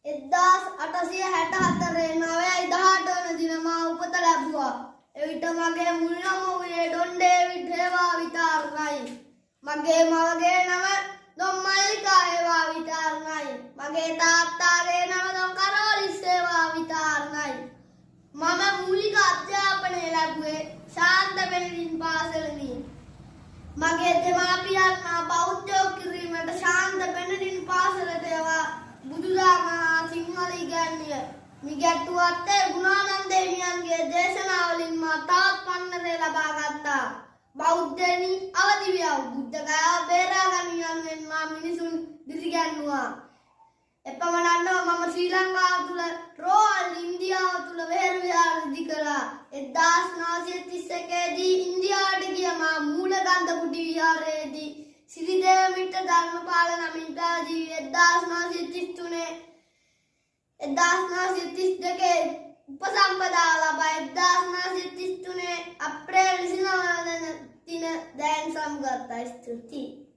1864 9 18 වන දින මා උපත ලැබුවා. එවිට මගේ මුල් නම වූයේ ඩොන් ඩේවිඩ් හේවා විතාරණයි. මගේ මවගේ නම ඩොන් මල්ලිකා හේවා විතාරණයි. මගේ තාත්තාගේ නම ඩොන් කරෝලිස් හේවා විතාරණයි. මම මූලික අධ්‍යාපනය ලැබුවේ ශාන්ත බෙනඩින් පාසලෙහි. මගේ දෙමාපියන් මා බෞද්ධ කිරීමට ශාන්ත බෙනඩින් පාසලට යවා බුදුදහම සිංහල ඉගැන්විය. මිගැට්ටුවත් ගුණානන්ද හිමියන්ගේ දේශනාවලින් මා තවත් පන්නරේ ලබා ගත්තා. බෞද්ධයනි අවදි විය. බුද්ධ ගයාව බේරා ගනී යනුවෙන් මා මිනිසුන් දිරිගැන්වුවා. එපමණක් නොව මම ශ්‍රී ලංකාව තුළ රෝහල් ඉන්දියාව තුළ වෙහෙර විහාර ඉදි කළා. 1931 දී ඉන්දියාවට ගිය මා මූලගන්ධ කුටි විහාරයේදී සිරිදේව මිට්ට ධර්මපාල නමින් පැවිදි 1932 උපසම්පදා ලබා 1933 අප්‍රේල් 29 වන දින දැන් සමුගත්තා. ස්තුතියි.